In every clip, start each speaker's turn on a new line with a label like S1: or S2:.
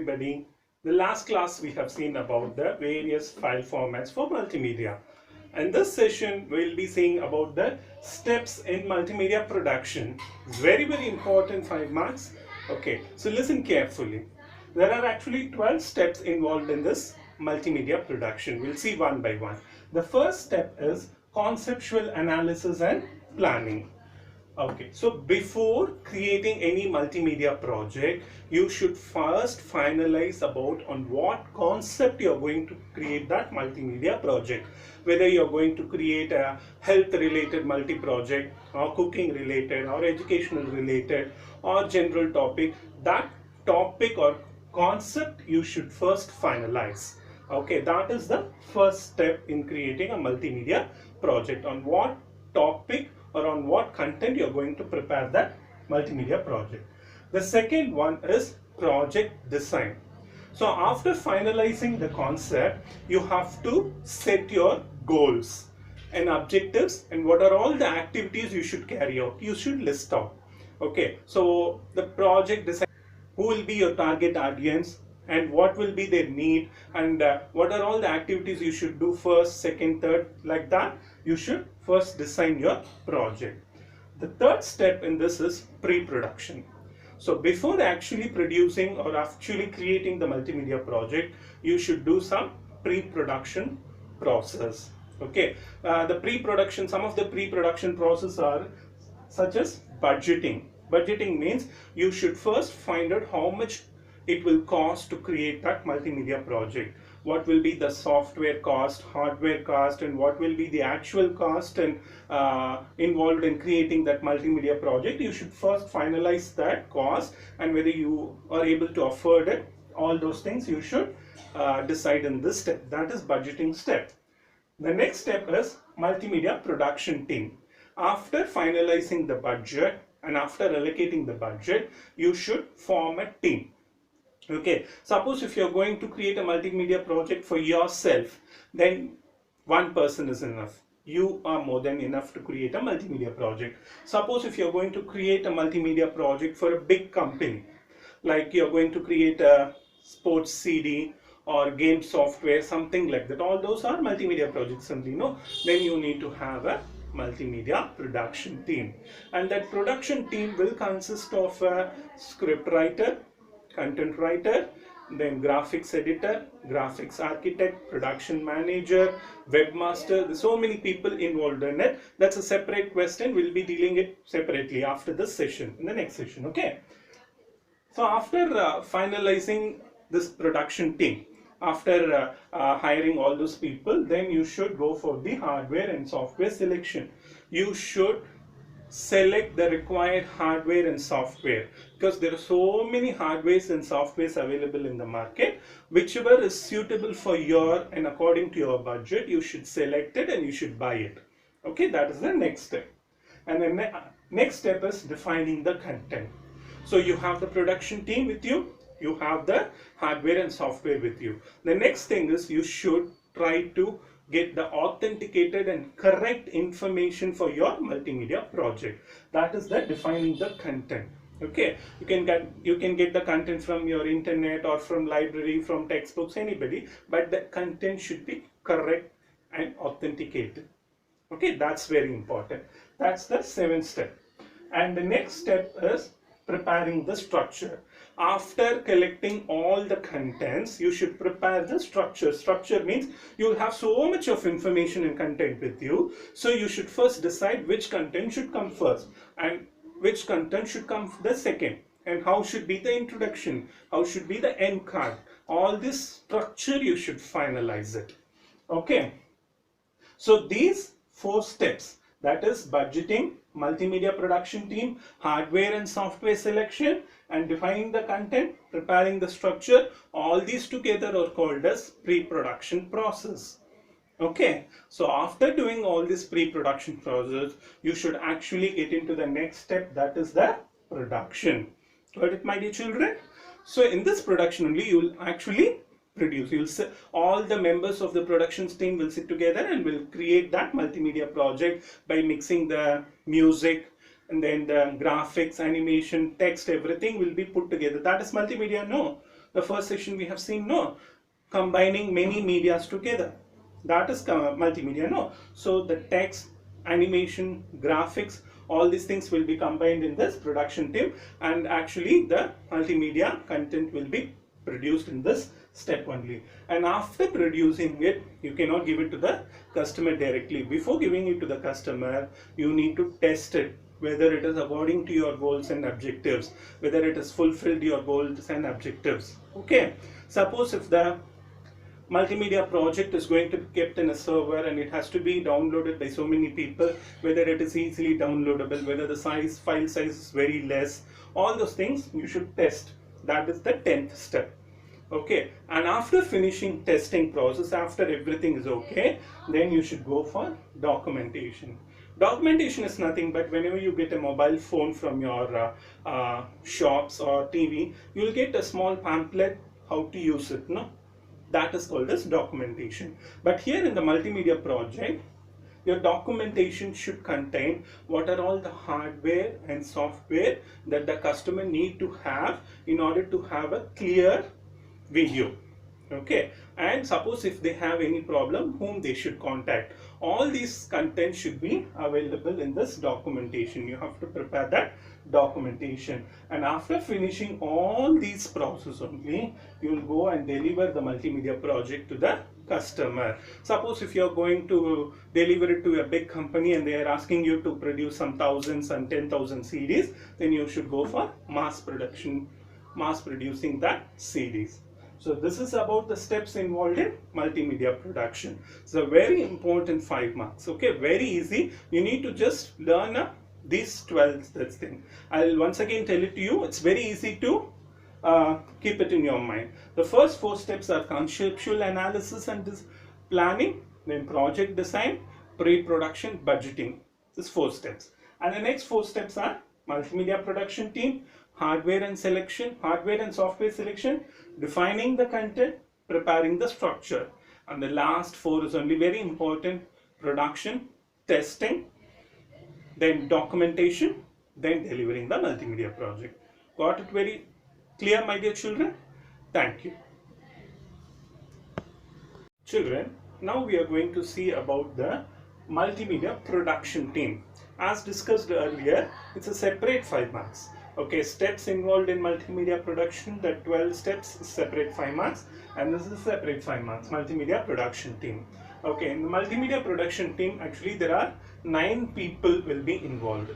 S1: everybody. The last class we have seen about the various file formats for multimedia. And this session we'll be seeing about the steps in multimedia production. Very important, 5 marks. Okay, so listen carefully. There are actually 12 steps involved in this multimedia production. We'll see one by one. The first step is conceptual analysis and planning. Okay, so before creating any multimedia project, you should first finalize about on what concept you're going to create that multimedia project. Whether you're going to create a health related multi-project or cooking related or educational related or general topic, that topic or concept you should first finalize. Okay, that is the first step in creating a multimedia project. On what topic or on what content you're going to prepare that multimedia project. The second one is project design. So after finalizing the concept, you have to set your goals and objectives and what are all the activities you should carry out. You should list out. Okay, so the project design, who will be your target audience and what will be their need and what are all the activities you should do first, second, third, like that. You should first design your project. The third step in this is pre-production. So before actually producing or actually creating the multimedia project, you should do some pre-production process. Okay, the pre-production, some of the pre-production process are such as budgeting. Budgeting means you should first find out how much it will cost to create that multimedia project. What will be the software cost, hardware cost, and what will be the actual cost and involved in creating that multimedia project. You should first finalize that cost and whether you are able to afford it. All those things you should decide in this step. That is budgeting step. The next step is multimedia production team. After finalizing the budget and after allocating the budget, you should form a team. Okay, suppose if you're going to create a multimedia project for yourself, then one person is enough. You are more than enough to create a multimedia project. Suppose if you're going to create a multimedia project for a big company, like you're going to create a sports CD or game software, something like that. All those are multimedia projects only, no? Then you need to have a multimedia production team. And that production team will consist of a scriptwriter, content writer, then graphics editor, graphics architect, production manager, webmaster. There's so many people involved in it. That's a separate question. We'll be dealing it separately after this session, in the next session. Okay. So after finalizing this production team, after hiring all those people, then you should go for the hardware and software selection. You should select the required hardware and software because there are so many hardwares and softwares available in the market. Whichever is suitable for your and according to your budget, you should select it and you should buy it. Okay, that is the next step. And the next step is defining the content. So you have the production team with you, you have the hardware and software with you. The next thing is you should try to get the authenticated and correct information for your multimedia project. That is the defining the content. Okay, you can get the content from your internet or from library, from textbooks, anybody, but the content should be correct and authenticated. Okay, that's very important. That's the 7th step. And the next step is preparing the structure. After collecting all the contents, you should prepare the structure. Structure means you will have so much of information and content with you. So you should first decide which content should come first and which content should come the second. And how should be the introduction, how should be the end card. All this structure you should finalize it. Okay. So these 4 steps, that is budgeting, multimedia production team, hardware and software selection, and defining the content, preparing the structure, all these together are called as pre-production process. Okay, so after doing all this pre-production process, you should actually get into the next step, that is the production. Got it, my dear children? So in this production only, you will actually produce. You'll sit, all the members of the productions team will sit together and will create that multimedia project by mixing the music and then the graphics, animation, text, everything will be put together. That is multimedia, no? The first section we have seen, no, combining many medias together. That is multimedia, no. So the text, animation, graphics, all these things will be combined in this production team, and actually the multimedia content will be produced in this step only. And after producing it, you cannot give it to the customer directly. Before giving it to the customer, you need to test it, whether it is according to your goals and objectives, whether it has fulfilled your goals and objectives. Okay, suppose if the multimedia project is going to be kept in a server and it has to be downloaded by so many people, whether it is easily downloadable, whether the file size is very less, all those things you should test. That is the 10th step. Okay, and after finishing testing process, after everything is okay, then you should go for documentation. Documentation is nothing but whenever you get a mobile phone from your shops or TV, you will get a small pamphlet how to use it, no? That is called as documentation. But here in the multimedia project, your documentation should contain what are all the hardware and software that the customer need to have in order to have a clear video. Okay, and suppose if they have any problem, whom they should contact. All these content should be available in this documentation. You have to prepare that documentation, and after finishing all these process only, you will go and deliver the multimedia project to the customer. Suppose if you are going to deliver it to a big company and they are asking you to produce some thousands and 10,000 CDs, then you should go for mass production, mass producing that CDs. So this is about the steps involved in multimedia production. So very important 5 marks. Okay, very easy. You need to just learn these 12 this thing. I'll once again tell it to you. It's very easy to keep it in your mind. The first 4 steps are conceptual analysis and planning, then project design, pre-production, budgeting. These 4 steps. And the next 4 steps are multimedia production team, hardware and software selection, defining the content, preparing the structure. And the last 4 is only very important: production, testing, then documentation, then delivering the multimedia project. Got it very clear, my dear children? Thank you. Children, now we are going to see about the multimedia production team. As discussed earlier, it's a separate 5 marks. Okay, steps involved in multimedia production, the 12 steps, separate 5 marks, and this is separate 5 marks, multimedia production team. Okay, in the multimedia production team, actually there are 9 people will be involved.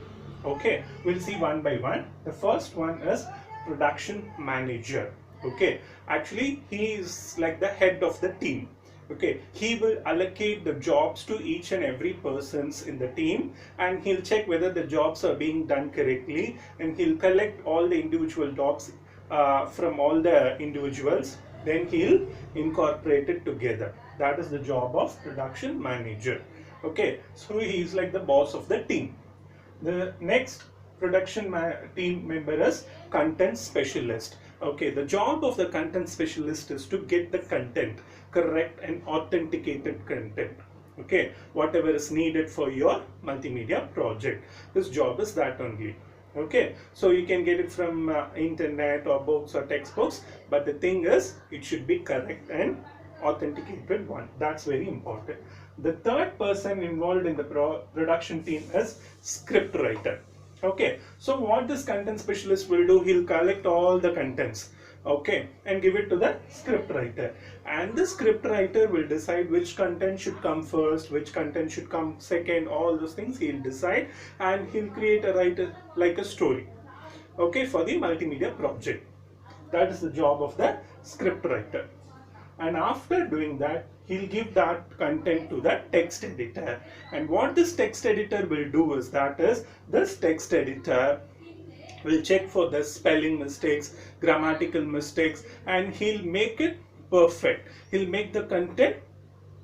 S1: Okay, we'll see one by one. The first one is production manager. Okay, actually he is like the head of the team. Okay, he will allocate the jobs to each and every persons in the team, and he'll check whether the jobs are being done correctly, and he'll collect all the individual jobs from all the individuals, then he'll incorporate it together. That is the job of production manager. Okay, so he is like the boss of the team. The next production team member is content specialist. Okay, the job of the content specialist is to get the content correct and authenticated content. Okay, whatever is needed for your multimedia project, his job is that only. Okay, so you can get it from internet or books or textbooks, but the thing is it should be correct and authenticated one. That's very important. The third person involved in the production team is scriptwriter. Okay, so what this content specialist will do, he'll collect all the contents, okay, and give it to the scriptwriter, and the scriptwriter will decide which content should come first, which content should come second. All those things he'll decide, and he'll create like a story, okay, for the multimedia project. That is the job of the scriptwriter. And after doing that, he'll give that content to the text editor. And what this text editor will do is this text editor will check for the spelling mistakes, grammatical mistakes, and he'll make it perfect. He'll make the content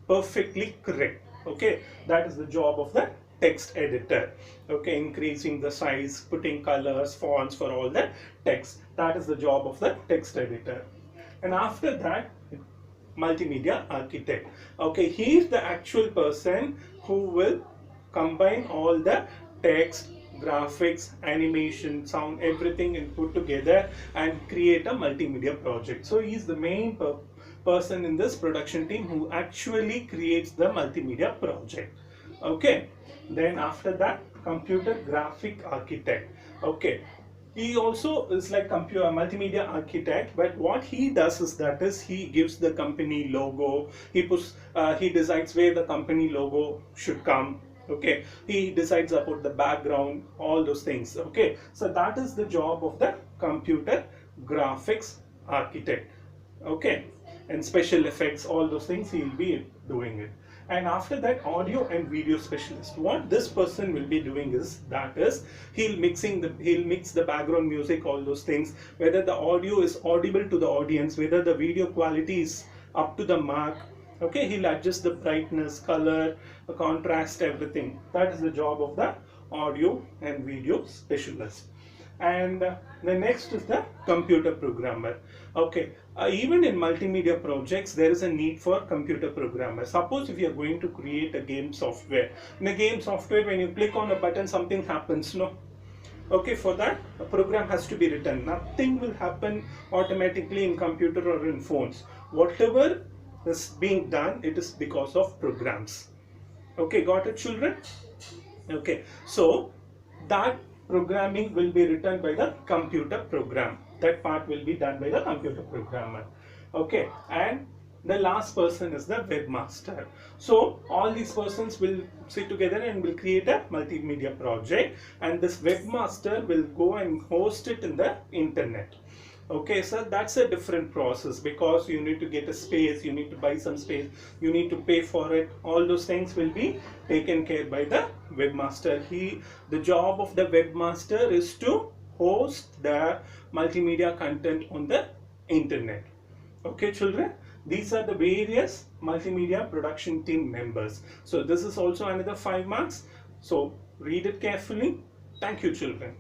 S1: perfectly correct. Okay, that is the job of the text editor. Okay, increasing the size, putting colors, fonts for all the text. That is the job of the text editor. And after that, multimedia architect. Okay, he is the actual person who will combine all the text, graphics, animation, sound, everything and put together and create a multimedia project. So he is the main person in this production team who actually creates the multimedia project. Okay, then after that, computer graphic architect. Okay, he also is like computer multimedia architect, but what he does is that is he gives the company logo, he puts he decides where the company logo should come. Okay, he decides about the background, all those things. Okay, so that is the job of the computer graphics architect. Okay, and special effects, all those things he will be doing it. And after that, audio and video specialist, what this person will be doing is that is he'll mix the background music, all those things, whether the audio is audible to the audience, whether the video quality is up to the mark. Okay, he'll adjust the brightness, color, the contrast, everything. That is the job of the audio and video specialist. And the next is the computer programmer. Okay, even in multimedia projects there is a need for computer programmer. Suppose if you are going to create a game software, in a game software when you click on a button something happens, no? Okay, for that a program has to be written. Nothing will happen automatically in computer or in phones. Whatever is being done, it is because of programs. Okay, got it, children? Okay, so that programming will be written by the computer program. That part will be done by the computer programmer. Okay, and the last person is the webmaster. So all these persons will sit together and will create a multimedia project, and this webmaster will go and host it in the internet. Okay, so that's a different process because you need to get a space, you need to buy some space, you need to pay for it. All those things will be taken care by the webmaster. The job of the webmaster is to host the multimedia content on the internet. Okay, children, these are the various multimedia production team members. So this is also another 5 marks. So read it carefully. Thank you, children.